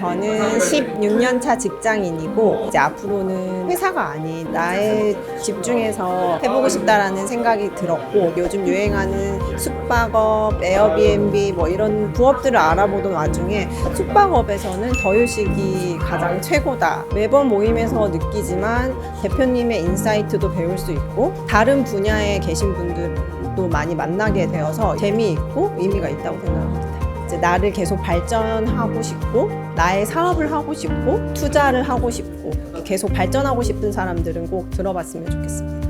저는 16년 차 직장인이고 이제 앞으로는 회사가 아닌 나에 집중해서 해보고 싶다라는 생각이 들었고, 요즘 유행하는 숙박업, 에어비앤비 뭐 이런 부업들을 알아보던 와중에 숙박업에서는 더휴식이 가장 최고다. 매번 모임에서 느끼지만 대표님의 인사이트도 배울 수 있고 다른 분야에 계신 분들도 많이 만나게 되어서 재미있고 의미가 있다고 생각합니다. 이제 나를 계속 발전하고 싶고 나의 사업을 하고 싶고 투자를 하고 싶고 계속 발전하고 싶은 사람들은 꼭 들어봤으면 좋겠습니다.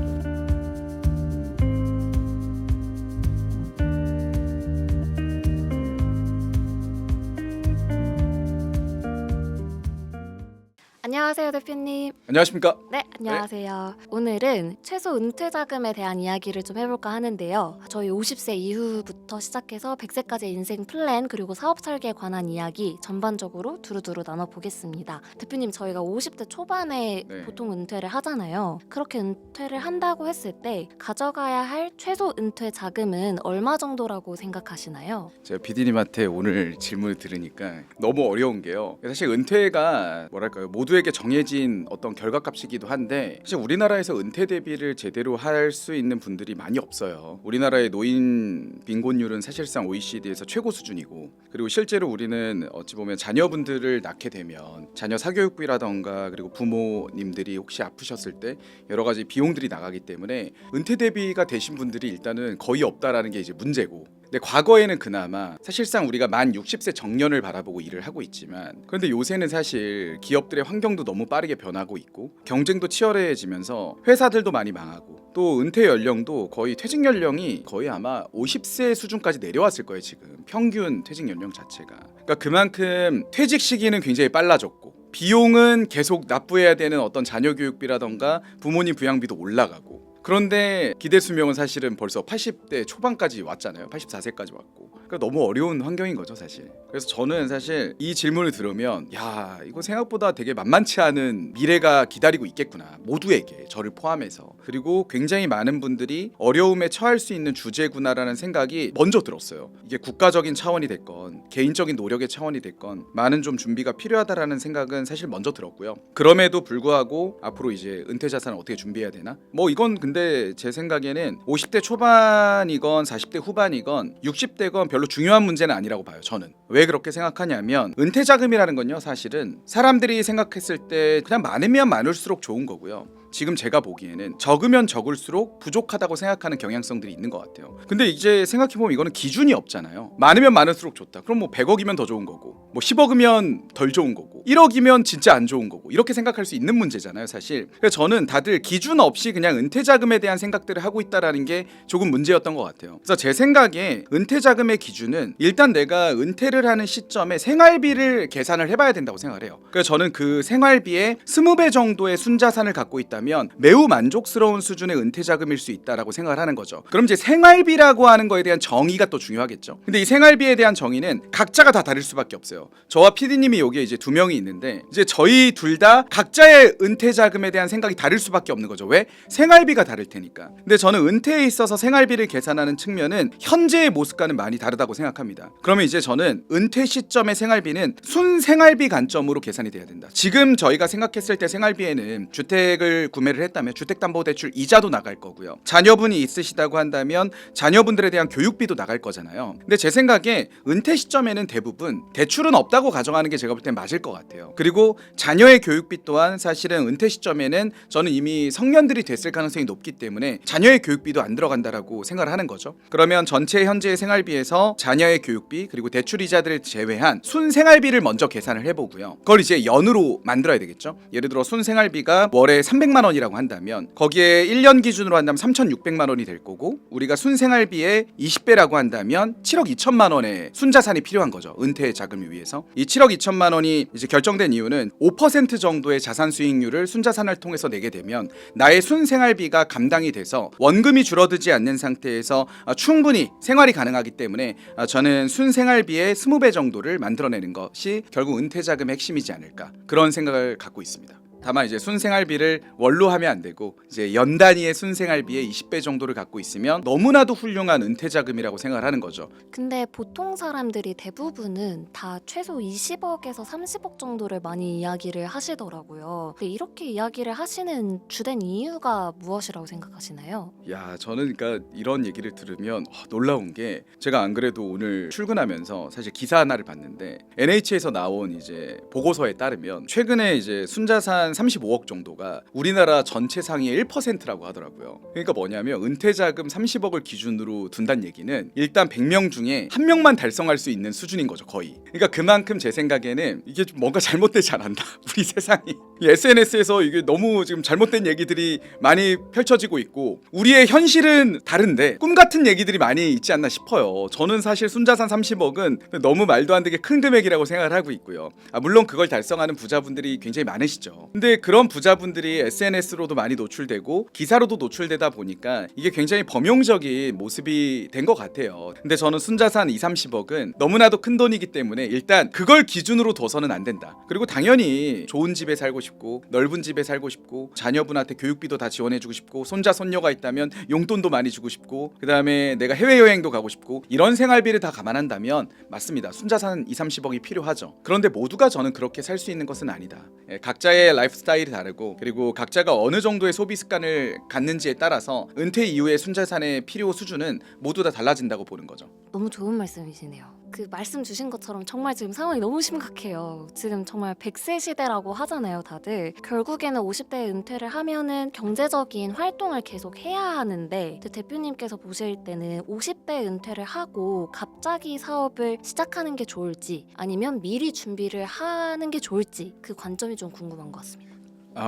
안녕하세요, 대표님. 안녕하십니까? 네, 안녕하세요. 오늘은 최소 은퇴 자금에 대한 이야기를 좀 해볼까 하는데요. 저희 50세 이후부터 시작해서 100세까지 인생 플랜 그리고 사업 설계에 관한 이야기 전반적으로 두루두루 나눠보겠습니다. 대표님, 저희가 50대 초반에 보통 은퇴를 하잖아요. 그렇게 은퇴를 한다고 했을 때 가져가야 할 최소 은퇴 자금은 얼마 정도라고 생각하시나요? 제가 PD님한테 오늘 질문을 들으니까 너무 어려운 게요. 사실 은퇴가 뭐랄까요, 모두에게 정해진 어떤 결과값이기도 한데 사실 우리나라에서 은퇴 대비를 제대로 할 수 있는 분들이 많이 없어요. 우리나라의 노인 빈곤율은 사실상 OECD에서 최고 수준이고, 그리고 실제로 우리는 어찌 보면 자녀분들을 낳게 되면 자녀 사교육비라던가 그리고 부모님들이 혹시 아프셨을 때 여러 가지 비용들이 나가기 때문에 은퇴 대비가 되신 분들이 일단은 거의 없다라는 게 이제 문제고, 근데 과거에는 그나마 사실상 우리가 만 60세 정년을 바라보고 일을 하고 있지만, 그런데 요새는 사실 기업들의 환경도 너무 빠르게 변하고 있고 경쟁도 치열해지면서 회사들도 많이 망하고, 또 은퇴 연령도 거의 퇴직 연령이 거의 아마 50세 수준까지 내려왔을 거예요. 지금 평균 퇴직 연령 자체가. 그러니까 그만큼 퇴직 시기는 굉장히 빨라졌고 비용은 계속 납부해야 되는 어떤 자녀 교육비라던가 부모님 부양비도 올라가고, 그런데 기대 수명은 사실은 벌써 80대 초반까지 왔잖아요. 84세까지 왔고. 그러니까 너무 어려운 환경인 거죠, 사실. 그래서 저는 사실 이 질문을 들으면 야, 이거 생각보다 되게 만만치 않은 미래가 기다리고 있겠구나, 모두에게, 저를 포함해서. 그리고 굉장히 많은 분들이 어려움에 처할 수 있는 주제구나라는 생각이 먼저 들었어요. 이게 국가적인 차원이 됐건 개인적인 노력의 차원이 됐건 많은 좀 준비가 필요하다라는 생각은 사실 먼저 들었고요. 그럼에도 불구하고 앞으로 이제 은퇴 자산을 어떻게 준비해야 되나? 뭐 이건 근데 제 생각에는 50대 초반이건 40대 후반이건 60대건 별로 중요한 문제는 아니라고 봐요. 저는 왜 그렇게 생각하냐면, 은퇴 자금이라는 건요, 사실은 사람들이 생각했을 때 그냥 많으면 많을수록 좋은 거고요, 지금 제가 보기에는 적으면 적을수록 부족하다고 생각하는 경향성들이 있는 것 같아요. 근데 이제 생각해보면 이거는 기준이 없잖아요. 많으면 많을수록 좋다. 그럼 뭐 100억이면 더 좋은 거고, 뭐 10억이면 덜 좋은 거고, 1억이면 진짜 안 좋은 거고, 이렇게 생각할 수 있는 문제잖아요, 사실. 그래서 저는 다들 기준 없이 그냥 은퇴 자금에 대한 생각들을 하고 있다라는 게 조금 문제였던 것 같아요. 그래서 제 생각에 은퇴 자금의 기준은 일단 내가 은퇴를 하는 시점에 생활비를 계산을 해봐야 된다고 생각을 해요. 그래서 저는 그 생활비의 20배 정도의 순자산을 갖고 있다 면 매우 만족스러운 수준의 은퇴 자금일 수 있다라고 생각을 하는 거죠. 그럼 이제 생활비라고 하는 거에 대한 정의가 또 중요하겠죠. 근데 이 생활비에 대한 정의는 각자가 다 다를 수밖에 없어요. 저와 PD님이 여기에 이제 두 명이 있는데, 이제 저희 둘 다 각자의 은퇴 자금에 대한 생각이 다를 수밖에 없는 거죠. 왜? 생활비가 다를 테니까. 근데 저는 은퇴에 있어서 생활비를 계산하는 측면은 현재의 모습과는 많이 다르다고 생각합니다. 그러면 이제 저는 은퇴 시점의 생활비는 순생활비 관점으로 계산이 돼야 된다. 지금 저희가 생각했을 때 생활비에는 주택을 구매를 했다면 주택담보대출 이자도 나갈 거고요, 자녀분이 있으시다고 한다면 자녀분들에 대한 교육비도 나갈 거잖아요. 근데 제 생각에 은퇴 시점에는 대부분 대출은 없다고 가정하는 게 제가 볼 땐 맞을 것 같아요. 그리고 자녀의 교육비 또한 사실은 은퇴 시점에는 저는 이미 성년들이 됐을 가능성이 높기 때문에 자녀의 교육비도 안 들어간다라고 생각을 하는 거죠. 그러면 전체 현재의 생활비에서 자녀의 교육비 그리고 대출 이자들을 제외한 순생활비를 먼저 계산을 해보고요, 그걸 이제 연으로 만들어야 되겠죠. 예를 들어 순생활비가 월에 300만 원이라고 한다면 거기에 1년 기준으로 한다면 3,600만 원이 될 거고, 우리가 순생활비의 20배라고 한다면 7억 2천만 원의 순자산이 필요한 거죠, 은퇴 자금을 위해서. 이 7억 2천만 원이 이제 결정된 이유는 5% 정도의 자산 수익률을 순자산을 통해서 내게 되면 나의 순생활비가 감당이 돼서 원금이 줄어들지 않는 상태에서 충분히 생활이 가능하기 때문에 저는 순생활비의 20배 정도를 만들어내는 것이 결국 은퇴 자금의 핵심이지 않을까, 그런 생각을 갖고 있습니다. 다만 이제 순생활비를 월로 하면 안 되고 이제 연 단위의 순생활비의 20배 정도를 갖고 있으면 너무나도 훌륭한 은퇴자금이라고 생각을 하는 거죠. 근데 보통 사람들이 대부분은 다 최소 20억에서 30억 정도를 많이 이야기를 하시더라고요. 근데 이렇게 이야기를 하시는 주된 이유가 무엇이라고 생각하시나요? 야, 저는 그러니까 이런 얘기를 들으면 놀라운 게 제가 안 그래도 오늘 출근하면서 사실 기사 하나를 봤는데 NH에서 나온 이제 보고서에 따르면 최근에 이제 순자산 35억 정도가 우리나라 전체 상위의 1%라고 하더라고요. 그러니까 뭐냐면 은퇴자금 30억을 기준으로 둔다는 얘기는 일단 100명 중에 한 명만 달성할 수 있는 수준인 거죠, 거의. 그러니까 그만큼 제 생각에는 이게 좀 뭔가 잘못되지 않았나 우리 세상이. SNS에서 이게 너무 지금 잘못된 얘기들이 많이 펼쳐지고 있고 우리의 현실은 다른데 꿈 같은 얘기들이 많이 있지 않나 싶어요. 저는 사실 순자산 30억은 너무 말도 안 되게 큰 금액이라고 생각을 하고 있고요. 물론 그걸 달성하는 부자분들이 굉장히 많으시죠. 근데 그런 부자분들이 SNS로도 많이 노출되고 기사로도 노출되다 보니까 이게 굉장히 범용적인 모습이 된 것 같아요. 근데 저는 순자산 20, 30억은 너무나도 큰 돈이기 때문에 일단 그걸 기준으로 둬서는 안 된다. 그리고 당연히 좋은 집에 살고 싶고 넓은 집에 살고 싶고 자녀분한테 교육비도 다 지원해주고 싶고 손자 손녀가 있다면 용돈도 많이 주고 싶고 그 다음에 내가 해외여행도 가고 싶고 이런 생활비를 다 감안한다면 맞습니다. 순자산 20, 30억이 필요하죠. 그런데 모두가 저는 그렇게 살 수 있는 것은 아니다. 각자의 라이프 스타일이 다르고 그리고 각자가 어느 정도의 소비 습관을 갖는지에 따라서 은퇴 이후의 순자산의 필요 수준은 모두 다 달라진다고 보는 거죠. 너무 좋은 말씀이시네요. 그 말씀 주신 것처럼 정말 지금 상황이 너무 심각해요. 지금 정말 100세 시대라고 하잖아요, 다들. 결국에는 50대에 은퇴를 하면은 경제적인 활동을 계속 해야 하는데 대표님께서 보실 때는 50대 은퇴를 하고 갑자기 사업을 시작하는 게 좋을지 아니면 미리 준비를 하는 게 좋을지 그 관점이 좀 궁금한 것 같습니다.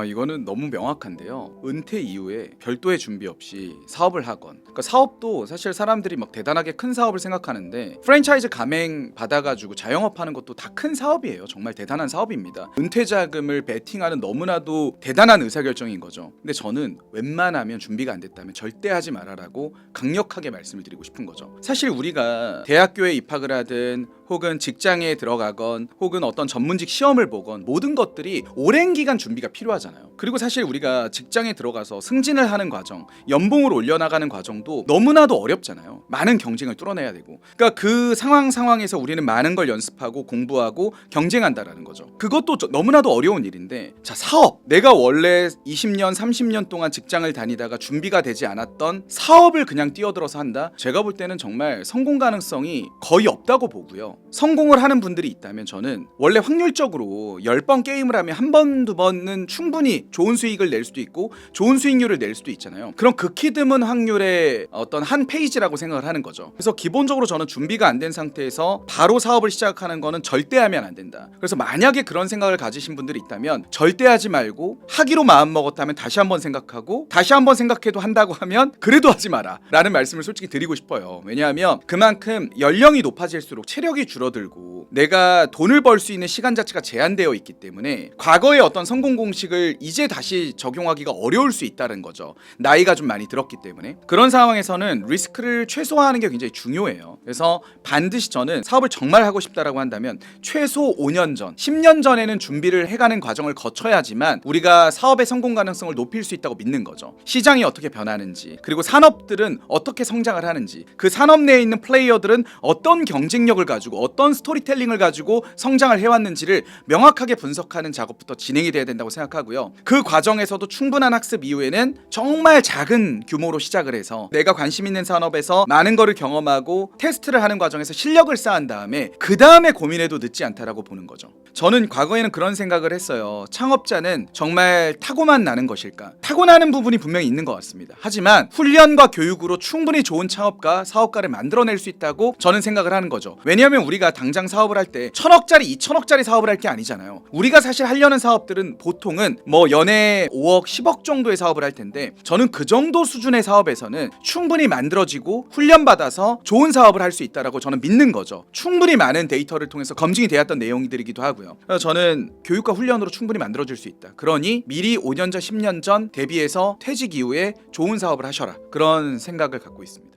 이거는 너무 명확한데요. 은퇴 이후에 별도의 준비 없이 사업을 하건 그러니까 사업도 사실 사람들이 막 대단하게 큰 사업을 생각하는데 프랜차이즈 가맹 받아가지고 자영업하는 것도 다 큰 사업이에요. 정말 대단한 사업입니다. 은퇴 자금을 베팅하는 너무나도 대단한 의사결정인 거죠. 근데 저는 웬만하면 준비가 안 됐다면 절대 하지 말아라고 강력하게 말씀을 드리고 싶은 거죠. 사실 우리가 대학교에 입학을 하든 혹은 직장에 들어가건 혹은 어떤 전문직 시험을 보건 모든 것들이 오랜 기간 준비가 필요하잖아요. 그리고 사실 우리가 직장에 들어가서 승진을 하는 과정, 연봉을 올려나가는 과정도 너무나도 어렵잖아요. 많은 경쟁을 뚫어내야 되고 그러니까 그 상황에서 우리는 많은 걸 연습하고 공부하고 경쟁한다라는 거죠. 그것도 너무나도 어려운 일인데 자, 사업! 내가 원래 20년, 30년 동안 직장을 다니다가 준비가 되지 않았던 사업을 그냥 뛰어들어서 한다? 제가 볼 때는 정말 성공 가능성이 거의 없다고 보고요. 성공을 하는 분들이 있다면 저는 원래 확률적으로 10번 게임을 하면 한 번, 두 번은 충분히 좋은 수익을 낼 수도 있고 좋은 수익률을 낼 수도 있잖아요. 그런 극히 드문 확률의 어떤 한 페이지라고 생각을 하는 거죠. 그래서 기본적으로 저는 준비가 안 된 상태에서 바로 사업을 시작하는 거는 절대 하면 안 된다. 그래서 만약에 그런 생각을 가지신 분들이 있다면 절대 하지 말고 하기로 마음먹었다면 다시 한번 생각하고 다시 한번 생각해도 한다고 하면 그래도 하지 마라 라는 말씀을 솔직히 드리고 싶어요. 왜냐하면 그만큼 연령이 높아질수록 체력이 줄어들고 내가 돈을 벌 수 있는 시간 자체가 제한되어 있기 때문에 과거의 어떤 성공 공식을 이제 다시 적용하기가 어려울 수 있다는 거죠. 나이가 좀 많이 들었기 때문에. 그런 상황에서는 리스크를 최소화하는 게 굉장히 중요해요. 그래서 반드시 저는 사업을 정말 하고 싶다라고 한다면 최소 5년 전, 10년 전에는 준비를 해가는 과정을 거쳐야지만 우리가 사업의 성공 가능성을 높일 수 있다고 믿는 거죠. 시장이 어떻게 변하는지 그리고 산업들은 어떻게 성장을 하는지 그 산업 내에 있는 플레이어들은 어떤 경쟁력을 가지고 어떤 스토리텔링을 가지고 성장을 해왔는지를 명확하게 분석하는 작업부터 진행이 돼야 된다고 생각하고요. 그 과정에서도 충분한 학습 이후에는 정말 작은 규모로 시작을 해서 내가 관심 있는 산업에서 많은 거를 경험하고 테스트를 하는 과정에서 실력을 쌓은 다음에 그 다음에 고민해도 늦지 않다라고 보는 거죠. 저는 과거에는 그런 생각을 했어요. 창업자는 정말 타고만 나는 것일까? 타고나는 부분이 분명히 있는 것 같습니다. 하지만 훈련과 교육으로 충분히 좋은 창업가, 사업가를 만들어낼 수 있다고 저는 생각을 하는 거죠. 왜냐하면 우리가 당장 사업을 할 때 1,000억짜리, 2,000억짜리 사업을 할 게 아니잖아요. 우리가 사실 하려는 사업들은 보통은 뭐 연에 5억, 10억 정도의 사업을 할 텐데 저는 그 정도 수준의 사업에서는 충분히 만들어지고 훈련받아서 좋은 사업을 할 수 있다라고 저는 믿는 거죠. 충분히 많은 데이터를 통해서 검증이 되었던 내용들이기도 하고요. 그래서 저는 교육과 훈련으로 충분히 만들어질 수 있다. 그러니 미리 5년 전, 10년 전 대비해서 퇴직 이후에 좋은 사업을 하셔라. 그런 생각을 갖고 있습니다.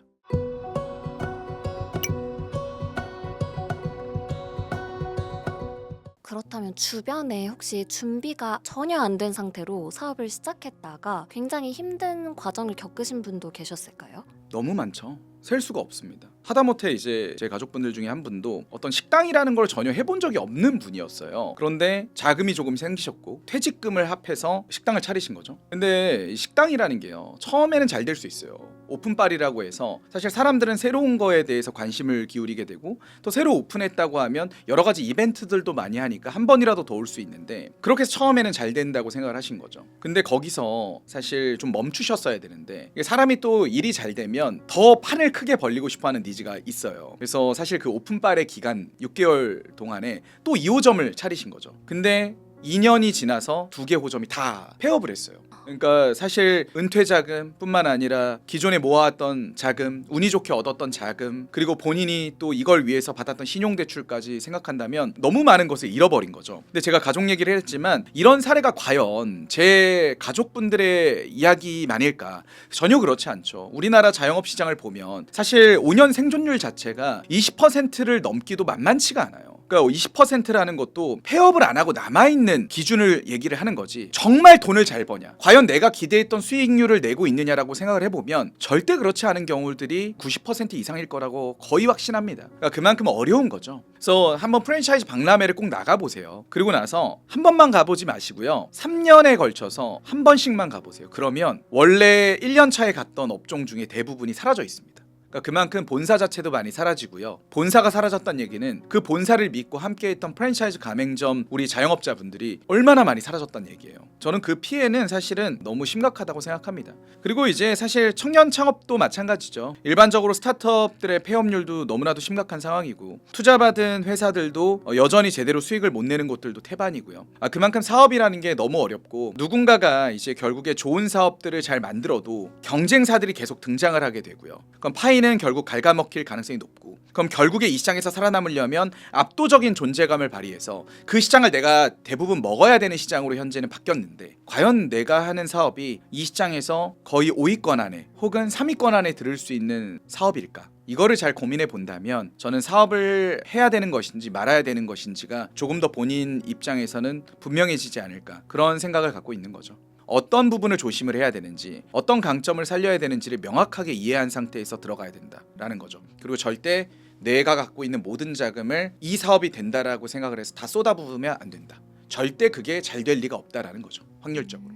그렇다면 주변에 혹시 준비가 전혀 안 된 상태로 사업을 시작했다가 굉장히 힘든 과정을 겪으신 분도 계셨을까요? 너무 많죠. 셀 수가 없습니다. 하다못해 이제 제 가족분들 중에 한 분도 어떤 식당이라는 걸 전혀 해본 적이 없는 분이었어요. 그런데 자금이 조금 생기셨고 퇴직금을 합해서 식당을 차리신 거죠. 근데 이 식당이라는 게요, 처음에는 잘 될 수 있어요. 오픈빨이라고 해서 사실 사람들은 새로운 거에 대해서 관심을 기울이게 되고, 또 새로 오픈했다고 하면 여러 가지 이벤트들도 많이 하니까 한 번이라도 더 올 수 있는데, 그렇게 해서 처음에는 잘 된다고 생각을 하신 거죠. 근데 거기서 사실 좀 멈추셨어야 되는데, 이게 사람이 또 일이 잘 되면 더 판을 크게 벌리고 싶어하는 니즈가 있어요. 그래서 사실 그 오픈빨의 기간 6개월 동안에 또 2호점을 차리신 거죠. 근데 2년이 지나서 2개 호점이 다 폐업을 했어요. 그러니까 사실 은퇴 자금뿐만 아니라 기존에 모아왔던 자금, 운이 좋게 얻었던 자금, 그리고 본인이 또 이걸 위해서 받았던 신용대출까지 생각한다면 너무 많은 것을 잃어버린 거죠. 근데 제가 가족 얘기를 했지만 이런 사례가 과연 제 가족분들의 이야기만일까? 전혀 그렇지 않죠. 우리나라 자영업 시장을 보면 사실 5년 생존율 자체가 20%를 넘기도 만만치가 않아요. 그러니까 20%라는 것도 폐업을 안 하고 남아있는 기준을 얘기를 하는 거지, 정말 돈을 잘 버냐, 과연 내가 기대했던 수익률을 내고 있느냐라고 생각을 해보면 절대 그렇지 않은 경우들이 90% 이상일 거라고 거의 확신합니다. 그러니까 그만큼 어려운 거죠. 그래서 한번 프랜차이즈 박람회를 꼭 나가보세요. 그리고 나서 한 번만 가보지 마시고요, 3년에 걸쳐서 한 번씩만 가보세요. 그러면 원래 1년 차에 갔던 업종 중에 대부분이 사라져 있습니다. 그러니까 그만큼 본사 자체도 많이 사라지고요. 본사가 사라졌다는 얘기는 그 본사를 믿고 함께했던 프랜차이즈 가맹점 우리 자영업자분들이 얼마나 많이 사라졌다는 얘기예요. 저는 그 피해는 사실은 너무 심각하다고 생각합니다. 그리고 이제 사실 청년 창업도 마찬가지죠. 일반적으로 스타트업들의 폐업률도 너무나도 심각한 상황이고, 투자받은 회사들도 여전히 제대로 수익을 못 내는 곳들도 태반이고요. 그만큼 사업이라는 게 너무 어렵고, 누군가가 이제 결국에 좋은 사업들을 잘 만들어도 경쟁사들이 계속 등장을 하게 되고요. 그럼 파이는 결국 갉아먹힐 가능성이 높고, 그럼 결국에 이 시장에서 살아남으려면 압도적인 존재감을 발휘해서 그 시장을 내가 대부분 먹어야 되는 시장으로 현재는 바뀌었는데, 과연 내가 하는 사업이 이 시장에서 거의 5위권 안에 혹은 3위권 안에 들을 수 있는 사업일까? 이거를 잘 고민해 본다면 저는 사업을 해야 되는 것인지 말아야 되는 것인지가 조금 더 본인 입장에서는 분명해지지 않을까, 그런 생각을 갖고 있는 거죠. 어떤 부분을 조심을 해야 되는지, 어떤 강점을 살려야 되는지를 명확하게 이해한 상태에서 들어가야 된다라는 거죠. 그리고 절대 내가 갖고 있는 모든 자금을 이 사업이 된다라고 생각을 해서 다 쏟아부으면 안 된다. 절대 그게 잘 될 리가 없다라는 거죠, 확률적으로.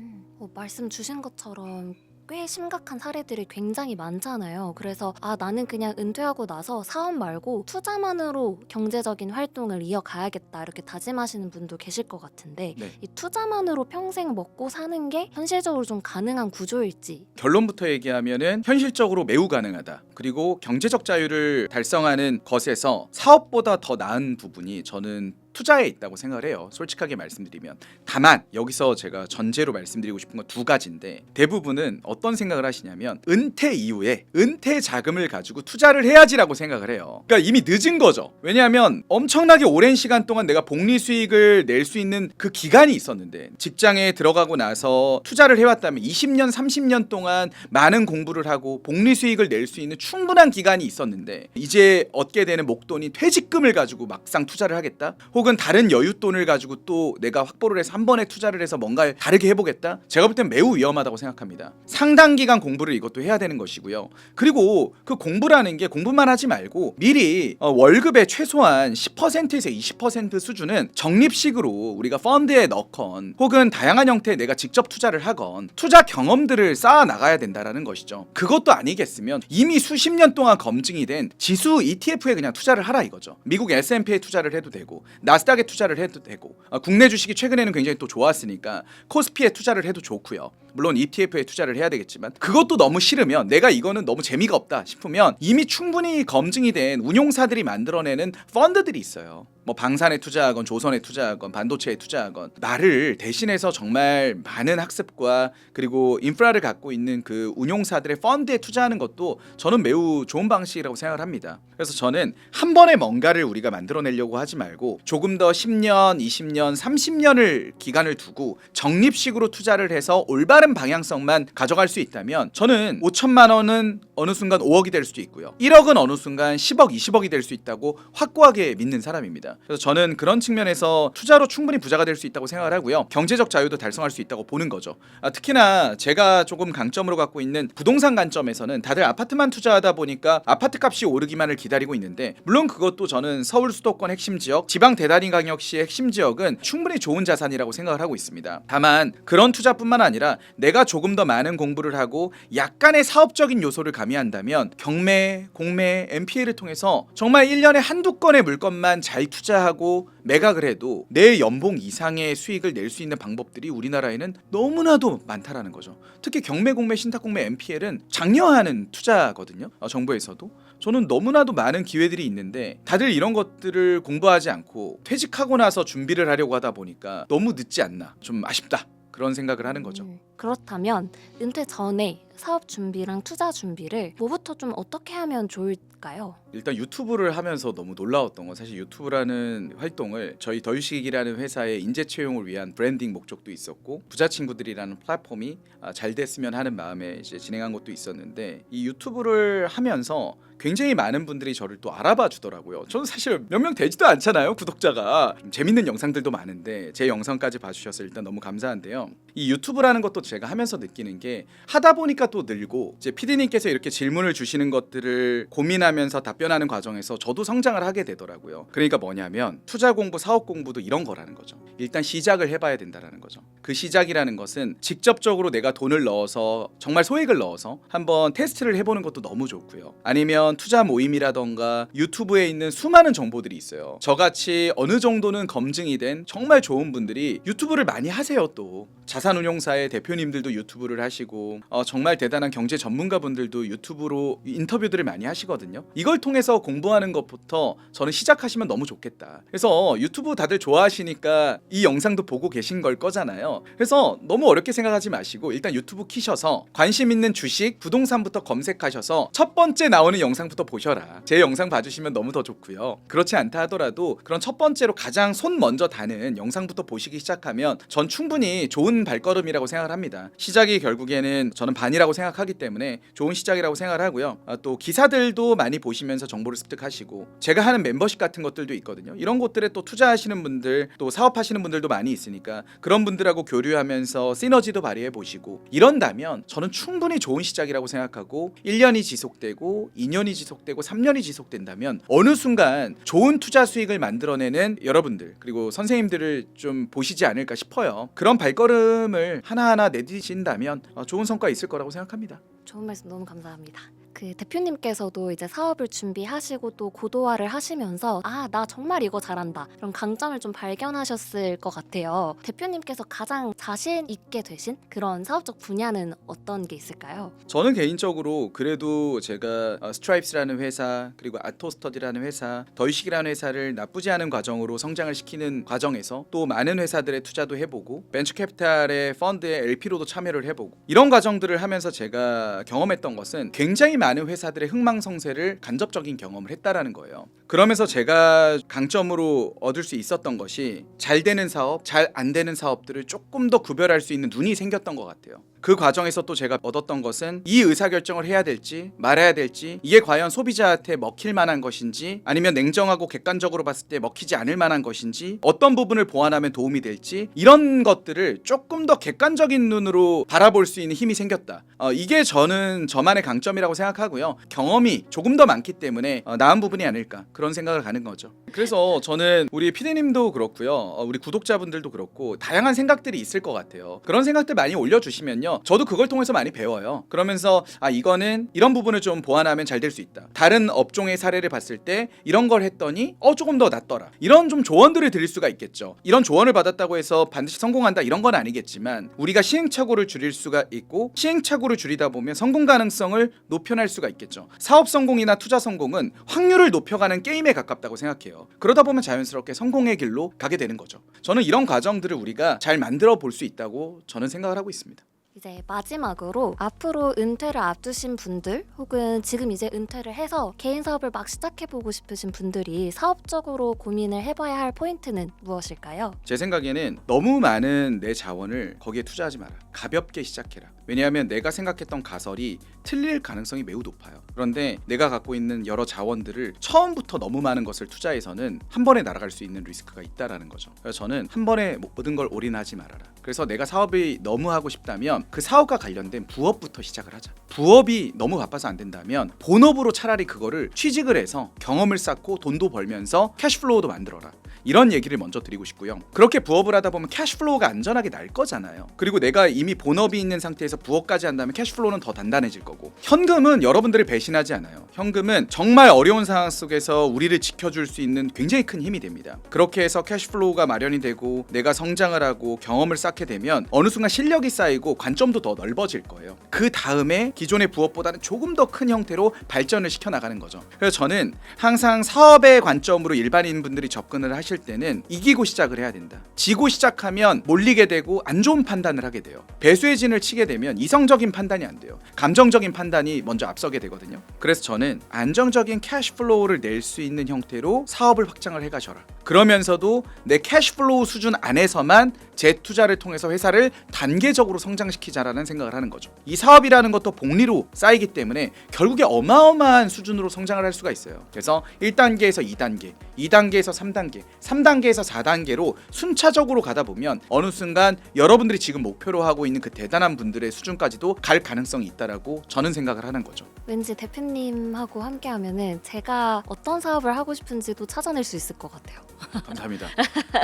말씀 주신 것처럼 꽤 심각한 사례들이 굉장히 많잖아요. 그래서 나는 그냥 은퇴하고 나서 사업 말고 투자만으로 경제적인 활동을 이어가야겠다, 이렇게 다짐하시는 분도 계실 것 같은데, 네. 이 투자만으로 평생 먹고 사는 게 현실적으로 좀 가능한 구조일지. 결론부터 얘기하면은 현실적으로 매우 가능하다. 그리고 경제적 자유를 달성하는 것에서 사업보다 더 나은 부분이 저는 투자에 있다고 생각을 해요. 솔직하게 말씀드리면. 다만 여기서 제가 전제로 말씀드리고 싶은 건 두 가지인데, 대부분은 어떤 생각을 하시냐면 은퇴 이후에 은퇴 자금을 가지고 투자를 해야지라고 생각을 해요. 그러니까 이미 늦은 거죠. 왜냐하면 엄청나게 오랜 시간 동안 내가 복리 수익을 낼 수 있는 그 기간이 있었는데, 직장에 들어가고 나서 투자를 해왔다면 20년 30년 동안 많은 공부를 하고 복리 수익을 낼 수 있는 충분한 기간이 있었는데, 이제 얻게 되는 목돈이 퇴직금을 가지고 막상 투자를 하겠다, 혹은 다른 여윳돈을 가지고 또 내가 확보를 해서 한 번에 투자를 해서 뭔가를 다르게 해보겠다, 제가 볼 땐 매우 위험하다고 생각합니다. 상당 기간 공부를 이것도 해야 되는 것이고요. 그리고 그 공부라는 게 공부만 하지 말고 미리 월급의 최소한 10%에서 20% 수준은 적립식으로 우리가 펀드에 넣건, 혹은 다양한 형태의 내가 직접 투자를 하건 투자 경험들을 쌓아 나가야 된다라는 것이죠. 그것도 아니겠으면 이미 수십 년 동안 검증이 된 지수 ETF에 그냥 투자를 하라 이거죠. 미국 S&P에 투자를 해도 되고, 나스닥에 투자를 해도 되고, 국내 주식이 최근에는 굉장히 또 좋았으니까 코스피에 투자를 해도 좋고요. 물론 ETF에 투자를 해야 되겠지만, 그것도 너무 싫으면, 내가 이거는 너무 재미가 없다 싶으면 이미 충분히 검증이 된 운용사들이 만들어내는 펀드들이 있어요. 뭐 방산에 투자하건 조선에 투자하건 반도체에 투자하건, 나를 대신해서 정말 많은 학습과 그리고 인프라를 갖고 있는 그 운용사들의 펀드에 투자하는 것도 저는 매우 좋은 방식이라고 생각을 합니다. 그래서 저는 한 번에 뭔가를 우리가 만들어내려고 하지 말고 조금 더 10년, 20년, 30년을 기간을 두고 적립식으로 투자를 해서 올바른 방향성만 가져갈 수 있다면, 저는 5천만 원은 어느 순간 5억이 될 수도 있고요, 1억은 어느 순간 10억, 20억이 될 수 있다고 확고하게 믿는 사람입니다. 그래서 저는 그런 측면에서 투자로 충분히 부자가 될 수 있다고 생각을 하고요. 경제적 자유도 달성할 수 있다고 보는 거죠. 특히나 제가 조금 강점으로 갖고 있는 부동산 관점에서는 다들 아파트만 투자하다 보니까 아파트 값이 오르기만을 기다리고 있는데, 물론 그것도 저는 서울 수도권 핵심 지역, 지방 대단위광역시의 핵심 지역은 충분히 좋은 자산이라고 생각을 하고 있습니다. 다만 그런 투자뿐만 아니라 내가 조금 더 많은 공부를 하고 약간의 사업적인 요소를 가미한다면 경매, 공매, MPA를 통해서 정말 1년에 한두 건의 물건만 잘 투자하고 매각을 해도 내 연봉 이상의 수익을 낼 수 있는 방법들이 우리나라에는 너무나도 많다라는 거죠. 특히 경매, 공매, 신탁, 공매, MPL은 장려하는 투자거든요. 정부에서도. 저는 너무나도 많은 기회들이 있는데 다들 이런 것들을 공부하지 않고 퇴직하고 나서 준비를 하려고 하다 보니까 너무 늦지 않나, 좀 아쉽다, 그런 생각을 하는 거죠. 그렇다면 은퇴 전에 사업 준비랑 투자 준비를 뭐부터 좀 어떻게 하면 좋을까요? 일단 유튜브를 하면서 너무 놀라웠던 건, 사실 유튜브라는 활동을 저희 더유식이라는 회사의 인재 채용을 위한 브랜딩 목적도 있었고 부자 친구들이라는 플랫폼이 잘 됐으면 하는 마음에 이제 진행한 것도 있었는데, 이 유튜브를 하면서 굉장히 많은 분들이 저를 또 알아봐 주더라고요. 저는 사실 몇 명 되지도 않잖아요, 구독자가. 좀 재밌는 영상들도 많은데 제 영상까지 봐주셔서 일단 너무 감사한데요. 이 유튜브라는 것도 제가 하면서 느끼는 게, 하다 보니까 또 늘고, 이제 PD님께서 이렇게 질문을 주시는 것들을 고민하면서 답변하는 과정에서 저도 성장을 하게 되더라고요. 그러니까 뭐냐면 투자 공부, 사업 공부도 이런 거라는 거죠. 일단 시작을 해봐야 된다라는 거죠. 그 시작이라는 것은 직접적으로 내가 돈을 넣어서, 정말 소액을 넣어서 한번 테스트를 해보는 것도 너무 좋고요. 아니면 투자 모임이라던가 유튜브에 있는 수많은 정보들이 있어요. 저같이 어느 정도는 검증이 된 정말 좋은 분들이 유튜브를 많이 하세요. 또 자산운용사의 대표님들도 유튜브를 하시고 정말 대단한 경제 전문가분들도 유튜브로 인터뷰들을 많이 하시거든요. 이걸 통해서 공부하는 것부터 저는 시작하시면 너무 좋겠다. 그래서 유튜브 다들 좋아하시니까 이 영상도 보고 계신 걸 거잖아요. 그래서 너무 어렵게 생각하지 마시고 일단 유튜브 키셔서 관심 있는 주식, 부동산부터 검색하셔서 첫 번째 나오는 영상부터 보셔라. 제 영상 봐주시면 너무 더 좋고요. 그렇지 않다 하더라도 그런 첫 번째로 가장 손 먼저 다는 영상부터 보시기 시작하면 전 충분히 좋은 발걸음이라고 생각을 합니다. 시작이 결국에는 저는 반이라고 생각하기 때문에 좋은 시작이라고 생각을 하고요. 또 기사들도 많이 보시면서 정보를 습득하시고, 제가 하는 멤버십 같은 것들도 있거든요. 이런 곳들에 또 투자하시는 분들, 또 사업하시는 분들도 많이 있으니까 그런 분들하고 교류하면서 시너지도 발휘해 보시고 이런다면 저는 충분히 좋은 시작이라고 생각하고, 1년이 지속되고 2년이 지속되고 3년이 지속된다면 어느 순간 좋은 투자 수익을 만들어내는 여러분들, 그리고 선생님들을 좀 보시지 않을까 싶어요. 그런 발걸음을 하나하나 내디신다면 좋은 성과 있을 거라고 생각합니다. 좋은 말씀 너무 감사합니다. 그 대표님께서도 이제 사업을 준비하시고 또 고도화를 하시면서 나 정말 이거 잘한다, 그런 강점을 좀 발견하셨을 것 같아요. 대표님께서 가장 자신 있게 되신 그런 사업적 분야는 어떤 게 있을까요? 저는 개인적으로 그래도 제가 스트라이프스라는 회사, 그리고 아토스터디라는 회사, 더유식이라는 회사를 나쁘지 않은 과정으로 성장을 시키는 과정에서 또 많은 회사들의 투자도 해보고 벤처캐피탈의 펀드의 LP로도 참여를 해보고, 이런 과정들을 하면서 제가 경험했던 것은 굉장히 많은 회사들의 흥망성쇠를 간접적인 경험을 했다라는 거예요. 그러면서 제가 강점으로 얻을 수 있었던 것이 잘 되는 사업, 잘 안 되는 사업들을 조금 더 구별할 수 있는 눈이 생겼던 것 같아요. 그 과정에서 또 제가 얻었던 것은 이 의사결정을 해야 될지 말아야 될지, 이게 과연 소비자한테 먹힐 만한 것인지 아니면 냉정하고 객관적으로 봤을 때 먹히지 않을 만한 것인지, 어떤 부분을 보완하면 도움이 될지, 이런 것들을 조금 더 객관적인 눈으로 바라볼 수 있는 힘이 생겼다. 이게 저는 저만의 강점이라고 생각하고요. 경험이 조금 더 많기 때문에 나은 부분이 아닐까, 그런 생각을 가는 거죠. 그래서 저는 우리 피디님도 그렇고요, 우리 구독자분들도 그렇고 다양한 생각들이 있을 것 같아요. 그런 생각들 많이 올려주시면요, 저도 그걸 통해서 많이 배워요. 그러면서 이거는 이런 부분을 좀 보완하면 잘 될 수 있다, 다른 업종의 사례를 봤을 때 이런 걸 했더니 조금 더 낫더라, 이런 좀 조언들을 드릴 수가 있겠죠. 이런 조언을 받았다고 해서 반드시 성공한다 이런 건 아니겠지만, 우리가 시행착오를 줄일 수가 있고, 시행착오를 줄이다 보면 성공 가능성을 높여낼 수가 있겠죠. 사업 성공이나 투자 성공은 확률을 높여가는 게임에 가깝다고 생각해요. 그러다 보면 자연스럽게 성공의 길로 가게 되는 거죠. 저는 이런 과정들을 우리가 잘 만들어 볼 수 있다고 저는 생각을 하고 있습니다. 이제 마지막으로 앞으로 은퇴를 앞두신 분들, 혹은 지금 이제 은퇴를 해서 개인 사업을 막 시작해보고 싶으신 분들이 사업적으로 고민을 해봐야 할 포인트는 무엇일까요? 제 생각에는 너무 많은 내 자원을 거기에 투자하지 마라. 가볍게 시작해라. 왜냐하면 내가 생각했던 가설이 틀릴 가능성이 매우 높아요. 그런데 내가 갖고 있는 여러 자원들을 처음부터 너무 많은 것을 투자해서는 한 번에 날아갈 수 있는 리스크가 있다라는 거죠. 그래서 저는 한 번에 모든 걸 올인하지 말아라. 그래서 내가 사업이 너무 하고 싶다면 그 사업과 관련된 부업부터 시작을 하자. 부업이 너무 바빠서 안 된다면 본업으로 차라리 그거를 취직을 해서 경험을 쌓고 돈도 벌면서 캐시플로우도 만들어라. 이런 얘기를 먼저 드리고 싶고요. 그렇게 부업을 하다 보면 캐시플로우가 안전하게 날 거잖아요. 그리고 내가 이미 본업이 있는 상태에서 부업까지 한다면 캐시플로우는 더 단단해질 거고, 현금은 여러분들을 배신하지 않아요. 현금은 정말 어려운 상황 속에서 우리를 지켜줄 수 있는 굉장히 큰 힘이 됩니다. 그렇게 해서 캐시플로우가 마련이 되고 내가 성장을 하고 경험을 쌓게 되면 어느 순간 실력이 쌓이고 관점도 더 넓어질 거예요. 그 다음에 기존의 부업보다는 조금 더 큰 형태로 발전을 시켜 나가는 거죠. 그래서 저는 항상 사업의 관점으로 일반인분들이 접근을 하실 때는 이기고 시작을 해야 된다. 지고 시작하면 몰리게 되고 안 좋은 판단을 하게 돼요. 배수의 진을 치게 되면 이성적인 판단이 안 돼요. 감정적인 판단이 먼저 앞서게 되거든요. 그래서 저는 안정적인 캐시플로우를 낼 수 있는 형태로 사업을 확장을 해가셔라. 그러면서도 내 캐시플로우 수준 안에서만 재투자를 통해서 회사를 단계적으로 성장시키자라는 생각을 하는 거죠. 이 사업이라는 것도 복리로 쌓이기 때문에 결국에 어마어마한 수준으로 성장을 할 수가 있어요. 그래서 1단계에서 2단계, 2단계에서 3단계, 3단계에서 4단계로 순차적으로 가다 보면 어느 순간 여러분들이 지금 목표로 하고 있는 그 대단한 분들의 수준까지도 갈 가능성이 있다라고 저는 생각을 하는 거죠. 왠지 대표님하고 함께하면은 제가 어떤 사업을 하고 싶은지도 찾아낼 수 있을 것 같아요. 감사합니다.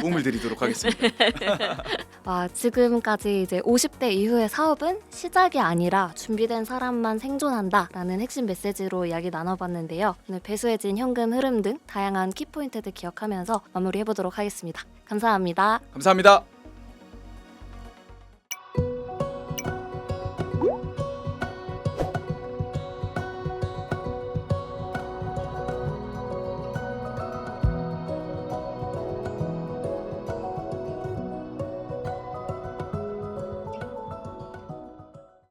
도움을 드리도록 하겠습니다. 지금까지 이제 50대 이후의 사업은 시작이 아니라 준비된 사람만 생존한다라는 핵심 메시지로 이야기 나눠봤는데요. 오늘 배수해진 현금 흐름 등 다양한 키포인트들 기억하면서 마무리해보도록 하겠습니다. 감사합니다. 감사합니다.